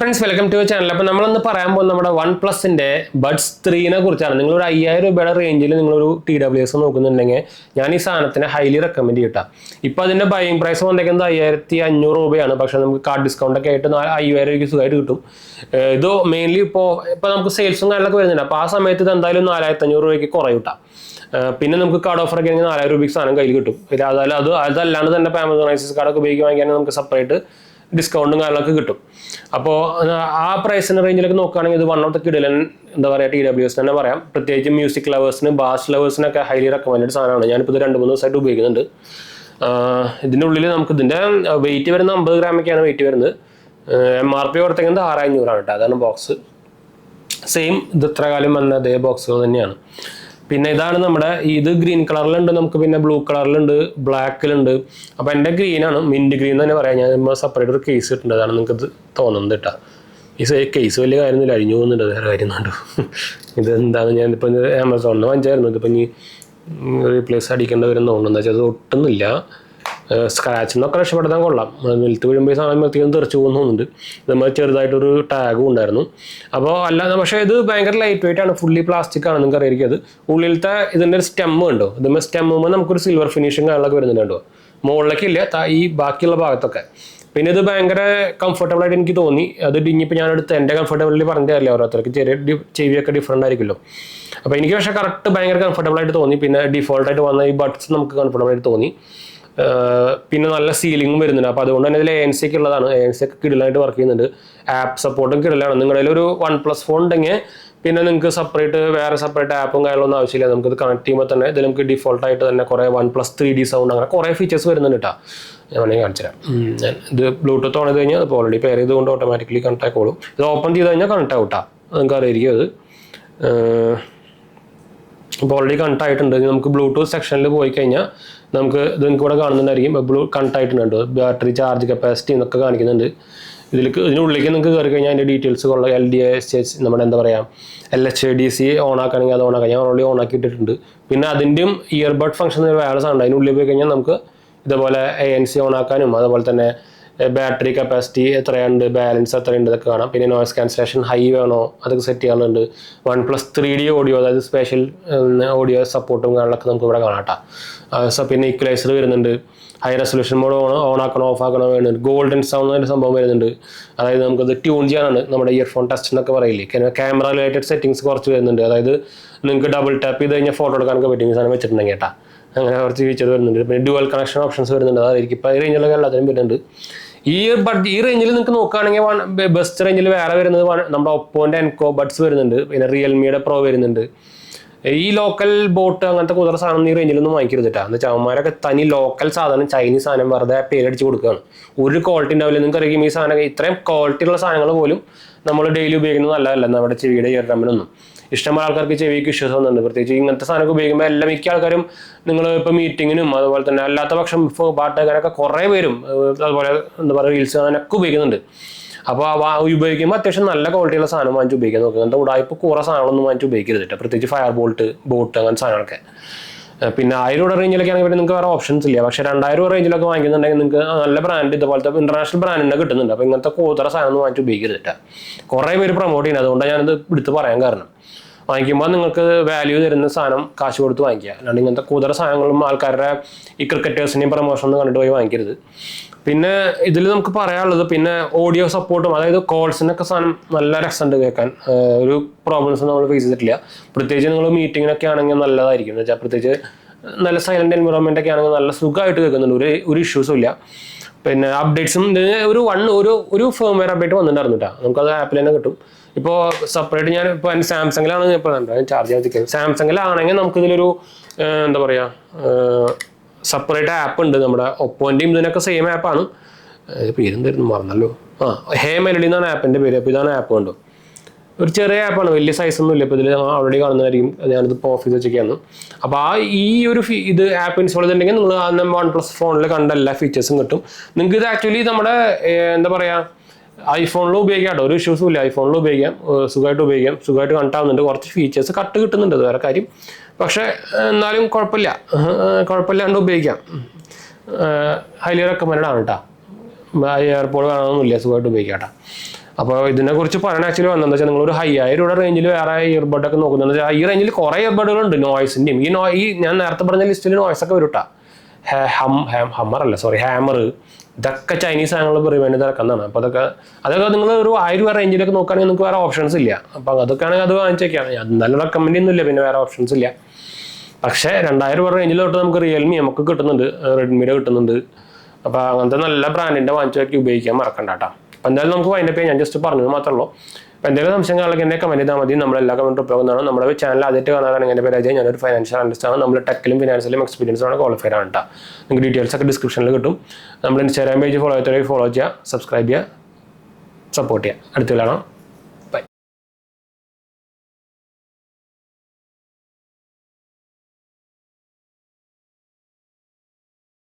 Friends welcome to channel. അപ്പോൾ നമ്മളൊന്ന് പറയാൻ പോകുന്നത് നമ്മുടെ വൺ പ്ലസിൻ്റെ ബഡ്സ് 3നെ കുറിച്ചാണ്. നിങ്ങളൊരു 5000 രൂപയുടെ റേഞ്ചിൽ നിങ്ങളൊരു TWS നോക്കുന്നുണ്ടെങ്കിൽ ഞാൻ ഈ സാധനത്തിന് ഹൈലി റെക്കമെൻഡ് ചെയ്യട്ടാം. ഇപ്പോൾ അതിൻ്റെ ബൈയിങ് പ്രൈസ് വന്നേക്കുന്നത് 5500 രൂപയാണ്. പക്ഷേ നമുക്ക് കാർഡ് ഡിസ്കൗണ്ട് ഒക്കെ ആയിട്ട് 5000 രൂപയ്ക്ക് സുഖമായിട്ട് കിട്ടും. ഇത് മെയിൻലി ഇപ്പോൾ നമുക്ക് സെയിൽസും കാര്യങ്ങളൊക്കെ വരുന്നുണ്ട്. അപ്പോൾ ആ സമയത്ത് ഇത് എന്തായാലും 4500 രൂപയ്ക്ക് കുറയും കിട്ടാം. പിന്നെ നമുക്ക് കാർഡ് ഓഫർ ഒക്കെ ആണെങ്കിൽ 4000 രൂപയ്ക്ക് സാധനം കയ്യിൽ കിട്ടും. പിന്നെ അതല്ലാണ്ട് തന്നെ ഇപ്പോൾ ആമസോൺ ആക്സിസ് കാർഡൊക്കെ ഉപയോഗിക്കുകയാണെങ്കിൽ നമുക്ക് സെപ്പറേറ്റ് ഡിസ്കൗണ്ടും കാര്യങ്ങളൊക്കെ കിട്ടും. അപ്പോൾ ആ പ്രൈസിൻ്റെ റേഞ്ചിലൊക്കെ നോക്കുകയാണെങ്കിൽ ഇത് വൺ ഓഫ് ദ കിടിലൻ എന്താ പറയുക TWS തന്നെ പറയാം. പ്രത്യേകിച്ച് മ്യൂസിക് ലവേഴ്സിന് ബാസ് ലവേഴ്സിനൊക്കെ ഹൈലി റെക്കമെൻഡഡ് സാധനമാണ്. ഞാനിപ്പോൾ ഇത് 2-3 ദിവസമായിട്ട് ഉപയോഗിക്കുന്നുണ്ട്. ഇതിൻ്റെ ഉള്ളിൽ നമുക്ക് ഇതിൻ്റെ വെയിറ്റ് വരുന്നത് 50 ഗ്രാമൊക്കെയാണ് വെയിറ്റ് വരുന്നത്. MRP കൊടുത്തേക്കുന്നത് 6500 കേട്ടോ. അതാണ് ബോക്സ്. സെയിം ഇത് ഇത്ര കാലം വന്ന അതേ ബോക്സുകൾ തന്നെയാണ്. പിന്നെ ഇതാണ് നമ്മുടെ ഇത് ഗ്രീൻ കളറിലുണ്ട്, നമുക്ക് പിന്നെ ബ്ലൂ കളറിലുണ്ട്, ബ്ലാക്കിലുണ്ട്. അപ്പോൾ എൻ്റെ ഗ്രീനാണ്, മിൻറ്റ് ഗ്രീൻ തന്നെ പറയാം. ഞാൻ സെപ്പറേറ്റ് ഒരു കേസ് ഇട്ടുണ്ട്, അതാണ് നിങ്ങൾക്ക് ഇത് തോന്നുന്നത് കേട്ടോ. ഈ കേസ് വലിയ കാര്യമൊന്നുമില്ല, അഴിഞ്ഞു പോകുന്നുണ്ട്, വേറെ കാര്യം കണ്ടു. ഇത് എന്താണ് ഞാനിപ്പോൾ ആമസോണിന് വാങ്ങിച്ചായിരുന്നു. ഇതിപ്പോൾ ഇനി റീപ്ലേസ് അടിക്കേണ്ട വരും തോന്നുന്നു. എന്താ വെച്ചാൽ അത് ഒട്ടുന്നില്ല. സ്ക്രാച്ചിൽ നിന്നൊക്കെ രക്ഷപ്പെടുത്താൻ കൊള്ളാം. നിലത്ത് വീഴുമ്പോൾ ഈ സാധനം എത്തിക്കാൻ തെറിച്ചു പോകുന്നുണ്ട്. നമ്മൾ ചെറുതായിട്ടൊരു ടാഗും ഉണ്ടായിരുന്നു. അപ്പോൾ അല്ലാതെ പക്ഷേ ഇത് ഭയങ്കര ലൈറ്റ് വെയിറ്റ് ആണ്, ഫുള്ളി പ്ലാസ്റ്റിക് ആണ്. നിങ്ങൾക്ക് അറിയാം. അത് ഉള്ളിലത്തെ ഇതിൻ്റെ ഒരു സ്റ്റെമ്മ് ഉണ്ടോ, ഇതുമ്പോൾ സ്റ്റെമ്മുമ്പോൾ നമുക്കൊരു സിൽവർ ഫിനിഷിങ് കാര്യങ്ങളൊക്കെ വരുന്നുണ്ടോ, മുകളിലേക്ക് ഇല്ല, ഈ ബാക്കിയുള്ള ഭാഗത്തൊക്കെ. പിന്നെ ഇത് ഭയങ്കര കംഫർട്ടബിൾ ആയിട്ട് എനിക്ക് തോന്നി. അത് ഇനിയിപ്പോൾ ഞാനെടുത്ത് എൻ്റെ കംഫർട്ടബിളി പറഞ്ഞിട്ടില്ല, ഓരോരുത്തർക്ക് ചെവിയൊക്കെ ഡിഫറൻ്റ് ആയിരിക്കുമല്ലോ. അപ്പോൾ എനിക്ക് പക്ഷേ കറക്റ്റ് ഭയങ്കര കംഫർട്ടബിൾ ആയിട്ട് തോന്നി. പിന്നെ ഡിഫോൾട്ടായിട്ട് വന്ന ഈ ബഡ്സ് നമുക്ക് കംഫർട്ടബിൾ ആയിട്ട് തോന്നി. പിന്നെ നല്ല സീലിംഗും വരുന്നുണ്ട്. അപ്പോൾ അതുകൊണ്ട് തന്നെ ഇതിൽ ANC ഒക്കെ ഉള്ളതാണ്. ANC ഒക്കെ കിടലായിട്ട് വർക്ക് ചെയ്യുന്നുണ്ട്. ആപ്പ് സപ്പോർട്ടും കിടലാണ്. നിങ്ങളുടെ ഒരു OnePlus ഫോൺ ഉണ്ടെങ്കിൽ പിന്നെ നിങ്ങൾക്ക് വേറെ സെപ്പറേറ്റ് ആപ്പും കാര്യങ്ങളൊന്നും ആവശ്യമില്ല. നമുക്കിത് കണക്ട് ചെയ്യുമ്പോൾ തന്നെ ഇതിൽ നമുക്ക് ഡിഫോൾട്ടായിട്ട് തന്നെ കുറേ OnePlus 3D സൗണ്ട് അങ്ങനെ കുറേ ഫീച്ചേഴ്സ് വരുന്നുണ്ട് കേട്ടോ. ഞാൻ വേണമെങ്കിൽ കാണിച്ചു തരാം. ഇത് ബ്ലൂടൂത്ത് ഓൺ ചെയ്ത് കഴിഞ്ഞാൽ അപ്പോൾ ഓൾറെഡി പെയർ ചെയ്തുകൊണ്ട് ഓട്ടോമാറ്റിക്കലി കണക്ട് ആയിക്കോളും. ഇത് ഓപ്പൺ ചെയ്ത് കഴിഞ്ഞാൽ കണക്ട് ആവും കേട്ടോ. നിങ്ങൾക്ക് അറിയായിരിക്കും അത്. ഇപ്പോൾ ഓൾറെഡി കണക്ട് ആയിട്ടുണ്ട്. നമുക്ക് ബ്ലൂടൂത്ത് സെക്ഷനിൽ പോയി കഴിഞ്ഞാൽ നമുക്ക് ഇത് നിങ്ങൾക്ക് ഇവിടെ കാണുന്നുണ്ടായിരിക്കും. കണക്ട് ആയിട്ടുണ്ട്. ബാറ്ററി ചാർജ് കപ്പാസിറ്റി എന്നൊക്കെ കാണിക്കുന്നുണ്ട്. ഇതിനുള്ളിലേക്ക് നിങ്ങൾക്ക് കയറി കഴിഞ്ഞാൽ അതിൻ്റെ ഡീറ്റെയിൽസ് ഉള്ള LDASH നമ്മുടെ എന്താ പറയുക LHDC ഓൺ ആക്കുകയാണെങ്കിൽ അത് ഓൺ ആക്കാം. ഞാൻ ഓൾറെഡി ഓൺ ആക്കി ഇട്ടിട്ടുണ്ട്. പിന്നെ അതിൻ്റെയും ഇയർബഡ് ഫംഗ്ഷൻ വേറെ സാധനം. അതിനുള്ളിൽ പോയി കഴിഞ്ഞാൽ നമുക്ക് ഇതേപോലെ ANC ഓൺ ആക്കാനും അതുപോലെ തന്നെ ബാറ്ററി കപ്പാസിറ്റി എത്രയുണ്ട്, ബാലൻസ് എത്രയുണ്ട് ഇതൊക്കെ കാണാം. പിന്നെ നോയ്സ് ക്യാൻസലേഷൻ ഹൈ വേണോ അതൊക്കെ സെറ്റ് ചെയ്യാനുണ്ട്. OnePlus 3D ഓഡിയോ, അതായത് സ്പെഷ്യൽ ഓഡിയോ സപ്പോർട്ടും കാര്യങ്ങളൊക്കെ നമുക്ക് ഇവിടെ കാണാം കേട്ടോ. പിന്നെ ഇക്വലൈസർ വരുന്നുണ്ട്. ഹൈ റെസൊല്യൂഷൻ മോഡ് ഓൺ ആക്കണോ ഓഫ് ആക്കണോ വേണമെന്നുണ്ട്. ഗോൾഡൻ സൗണ്ട് എന്നൊരു സംഭവം വരുന്നുണ്ട്. അതായത് നമുക്കത് ട്യൂൺ ചെയ്യാനാണ്. നമ്മുടെ ഇയർഫോൺ ടെസ്റ്റ് എന്നൊക്കെ പറയില്ലേ. ക്യാമറ റിലേറ്റഡ് സെറ്റിങ്സ് കുറച്ച് വരുന്നുണ്ട്. അതായത് നിങ്ങൾക്ക് ഡബിൾ ടാപ്പ് ചെയ്ത് കഴിഞ്ഞാൽ ഫോട്ടോ എടുക്കാനൊക്കെ പറ്റും ഈ സാധനം വെച്ചിട്ടുണ്ടെങ്കിൽ കേട്ടോ. അങ്ങനെ കുറച്ച് ഫീച്ചർ വരുന്നുണ്ട്. പിന്നെ ഡ്യുവൽ കണക്ഷൻ ഓപ്ഷൻസ് വരുന്നുണ്ട്. അതായിരിക്കും ഇപ്പോൾ ഈ റേഞ്ചിലൊക്കെ എല്ലാത്തിനും വരുന്നുണ്ട്. ഈ റേഞ്ചിൽ നിങ്ങൾക്ക് നോക്കുകയാണെങ്കിൽ ബെസ്റ്റ് റേഞ്ചിൽ വേറെ വരുന്നത് നമ്മുടെ ഒപ്പോൻ്റെ എൻകോ ബഡ്സ് വരുന്നുണ്ട്. പിന്നെ റിയൽമിയുടെ പ്രോ വരുന്നുണ്ട്. ഈ ലോക്കൽ ബോട്ട് അങ്ങനത്തെ കുതിര സാധനം ഈ റേഞ്ചിലൊന്നും വാങ്ങിക്കരുത് കേട്ടോ. എന്ന് വെച്ചാൽ അവന്മാരൊക്കെ തനി ലോക്കൽ സാധനം ചൈനീസ് സാധനം വെറുതെ പേരടിച്ച് കൊടുക്കുകയാണ്. ഒരു ക്വാളിറ്റി ഉണ്ടാവില്ല. നിങ്ങൾക്ക് അറിയാം ഈ സാധനം ഇത്രയും ക്വാളിറ്റി ഉള്ള സാധനങ്ങൾ പോലും നമ്മൾ ഡെയിലി ഉപയോഗിക്കുന്നത് നല്ലതല്ല. നമ്മുടെ ചെവിയുടെ ഇയർ ഡ്രമ്മിനൊന്നും ഇഷ്ടംപോലെ ആൾക്കാർക്ക് ചെവിക്ക് ഇഷ്യൂസ് വന്നിട്ടുണ്ട്. പ്രത്യേകിച്ച് ഇങ്ങനത്തെ സാധനമൊക്കെ ഉപയോഗിക്കുമ്പോൾ മിക്ക ആൾക്കാരും നിങ്ങൾ ഇപ്പോൾ മീറ്റിങ്ങിനും അതുപോലെ തന്നെ അല്ലാത്ത പക്ഷം പാട്ട് കേൾക്കാനൊക്കെ കുറേ പേരും അതുപോലെ എന്താ പറയുക റീൽസ് കാണാനൊക്കെ ഉപയോഗിക്കുന്നുണ്ട്. അപ്പോൾ ഉപയോഗിക്കുമ്പോൾ അത്യാവശ്യം നല്ല ക്വാളിറ്റിയുള്ള സാധനം വാങ്ങിച്ച് ഉപയോഗിക്കാൻ നോക്കുക. അങ്ങനത്തെ ഉടായ്പ കുറേ സാധനങ്ങളൊന്നും വാങ്ങിച്ച് ഉപയോഗിക്കരുത് കേട്ടോ. പ്രത്യേകിച്ച് ഫയർ ബോട്ട് അങ്ങനത്തെ സാധനങ്ങളൊക്കെ. പിന്നെ 1000 രൂപ റേഞ്ചിലൊക്കെ ആണെങ്കിൽ നിങ്ങൾക്ക് വേറെ ഓപ്ഷൻസ് ഇല്ല. പക്ഷേ 2000 രൂപ റേഞ്ചിലൊക്കെ വാങ്ങിക്കുന്നുണ്ടെങ്കിൽ നിങ്ങൾക്ക് നല്ല ബ്രാൻഡ് ഇതുപോലത്തെ ഇന്റർനാഷണൽ ബ്രാൻഡിനെ കിട്ടുന്നുണ്ട്. അപ്പോൾ ഇങ്ങനത്തെ കൂതറ സാധനം വാങ്ങിച്ച് ഉപയോഗിക്കരുത് കേട്ടോ. കുറേ പേര് പ്രൊമോട്ട് ചെയ്യുന്നത്. അതുകൊണ്ടാണ് ഞാനിത് എടുത്ത് പറയാൻ കാരണം. വാങ്ങിക്കുമ്പോൾ നിങ്ങൾക്ക് വാല്യൂ തരുന്ന സാധനം കാശ് കൊടുത്ത് വാങ്ങിക്കുക. അല്ലാണ്ട് ഇങ്ങനത്തെ കൂതറ സാധനങ്ങളും ആൾക്കാരുടെ ഈ ക്രിക്കറ്റേഴ്സിനെയും പ്രൊമോഷൻ ഒന്നും കണ്ടിട്ട് പോയി വാങ്ങിക്കരുത്. പിന്നെ ഇതിൽ നമുക്ക് പറയാനുള്ളത് പിന്നെ ഓഡിയോ സപ്പോർട്ടും, അതായത് കോൾസിനൊക്കെ സാധനം നല്ല രസമുണ്ട് കേൾക്കാൻ. ഒരു പ്രോബ്ലംസ് നമ്മൾ ഫേസ് ചെയ്തിട്ടില്ല. പ്രത്യേകിച്ച് നിങ്ങൾ മീറ്റിങ്ങിനൊക്കെ ആണെങ്കിൽ നല്ലതായിരിക്കും. എന്ന് വെച്ചാൽ പ്രത്യേകിച്ച് നല്ല സൈലന്റ് എൻവയോൺമെൻ്റ് ഒക്കെ ആണെങ്കിൽ നല്ല സുഖമായിട്ട് കേൾക്കുന്നുണ്ട്. ഒരു ഇഷ്യൂസും ഇല്ല. പിന്നെ അപ്ഡേറ്റ്സും ഒരു ഫേംവെയർ അപ്ഡേറ്റ് വന്നിട്ടുണ്ടായിരുന്നു കേട്ടോ. നമുക്കത് ആപ്പിൽ തന്നെ കിട്ടും. ഇപ്പോൾ സെപ്പറേറ്റ് ഞാൻ ഇപ്പോൾ എൻ്റെ സാംസങ്ങിലാണ് ഇപ്പോൾ ചാർജ് ചെയ്യാൻ വെച്ചിരിക്കുന്നത്. സാംസങ്ങിലാണെങ്കിൽ നമുക്കിതിലൊരു എന്താ പറയുക സെപ്പറേറ്റ് ആപ്പ് ഉണ്ട്. നമ്മുടെ ഒപ്പോൻ്റെയും ഇതിനൊക്കെ സെയിം ആപ്പാണ്. പേരെന്തായിരുന്നു മറന്നല്ലോ. ഹേ മെലഡി എന്നാണ് ആപ്പിൻ്റെ പേര്. അപ്പോൾ ഇതാണ് ആപ്പ് കണ്ടോ. ഒരു ചെറിയ ആപ്പാണ്, വലിയ സൈസൊന്നും ഇല്ല. ഇപ്പോൾ ഇതിൽ ഓൾറെഡി കാണുന്നതായിരിക്കും. ഞാനിതിപ്പോൾ ഓഫീസ് വെച്ചൊക്കെയാണ്. അപ്പോൾ ഇത് ആപ്പ് ഇൻസ്റ്റാൾ ചെയ്തിട്ടുണ്ടെങ്കിൽ നിങ്ങൾ OnePlus ഫോണിൽ കണ്ട എല്ലാ ഫീച്ചേഴ്സും കിട്ടും. നിങ്ങൾക്ക് ഇത് ആക്ച്വലി നമ്മുടെ എന്താ പറയുക ഐഫോണിൽ ഉപയോഗിക്കാം കേട്ടോ. ഒരു ഇഷ്യൂസും ഇല്ല. ഐഫോണിൽ ഉപയോഗിക്കാം, സുഖമായിട്ട് കണക്ട് ആവുന്നുണ്ട്. കുറച്ച് ഫീച്ചേഴ്സ് കട്ട് കിട്ടുന്നുണ്ട്, അത് വേറെ കാര്യം. പക്ഷേ എന്നാലും കുഴപ്പമില്ലാണ്ട് ഉപയോഗിക്കാം. ഹൈലി റെക്കമെൻഡ് ആണ് കേട്ടോ. എയർപോർട്ട് കാണാനൊന്നുമില്ല, സുഖമായിട്ട് ഉപയോഗിക്കാം കേട്ടോ. അപ്പോൾ ഇതിനെക്കുറിച്ച് പറയാൻ ആക്ച്വലി വന്നതെന്ന് വെച്ചാൽ നിങ്ങളൊരു 5000 രൂപ റേഞ്ചിൽ വേറെ ഇയർബഡൊക്കെ നോക്കുന്നതെന്ന് വെച്ചാൽ ഈ റേഞ്ചിൽ കുറേ ഇയർബഡുകളുണ്ട് നോയ്സിൻ്റെയും. ഈ ഞാൻ നേരത്തെ പറഞ്ഞ ലിസ്റ്റിൽ നോയ്സൊക്കെ വരും. ഹാമർ ഇതൊക്കെ ചൈനീസ് സാധനങ്ങൾ പ്രിവെൻറ്റ് ഇറക്കുന്നതാണ്. അപ്പോൾ അതൊക്കെ നിങ്ങൾ ഒരു 1000 രൂപ റേഞ്ചിലൊക്കെ നോക്കുകയാണെങ്കിൽ നിങ്ങൾക്ക് വേറെ ഓപ്ഷൻസ് ഇല്ല. അപ്പോൾ അതൊക്കെ ആണെങ്കിൽ അത് വാങ്ങിച്ചേക്കാണ്. അത് നല്ല റെക്കമെൻഡ് ചെയ്യുന്നില്ല, പിന്നെ വേറെ ഓപ്ഷൻസ് ഇല്ല. പക്ഷേ 2000 രൂപ റേഞ്ചിൽ തൊട്ട് നമുക്ക് റിയൽമി നമുക്ക് കിട്ടുന്നുണ്ട്, റെഡ്മിയുടെ കിട്ടുന്നുണ്ട്. അപ്പോൾ അങ്ങനത്തെ നല്ല ബ്രാൻഡിൻ്റെ വാങ്ങിച്ചൊക്കെ ഉപയോഗിക്കാൻ മറക്കണ്ട കേട്ടോ. അപ്പോൾ എന്തായാലും നമുക്ക് വൈൻഡപ്പ് ചെയ്യാം. ഞാൻ ജസ്റ്റ് പറഞ്ഞത് മാത്രമേ ഉള്ളൂ. അപ്പോൾ എന്തെങ്കിലും സംശയങ്ങളൊക്കെ എന്നെ കമൻറ്റ് ചെയ്താൽ മതി. നമ്മളെല്ലാ കമൻറ്റ് റിപ്ലൈ ചെയ്യുന്നതാണ്. നമ്മുടെ ചാനൽ ആദ്യമായിട്ട് കാണാനാണെങ്കിൽ എൻ്റെ പേര് അജയ്. ഞാനൊരു ഫൈനാൻഷ്യൽ അനലിസ്റ്റ് ആണ്. നമ്മൾ ടെക്കിലും ഫിനാൻസിലും എക്സ്പീരിയൻസ് ആണ്, ക്വാളിഫൈഡ് ആണ് കേട്ടോ. നിങ്ങൾക്ക് ഡീറ്റെയിൽസ് ഒക്കെ ഡിസ്ക്രിപ്ഷനിൽ കിട്ടും. നമ്മൾ ഇൻസ്റ്റാഗ്രാം പേജ് ഫോളോ ചെയ്യുക, സബ്സ്ക്രൈബ് ചെയ്യുക, സപ്പോർട്ട് ചെയ്യുക. അടുത്ത കാണാം.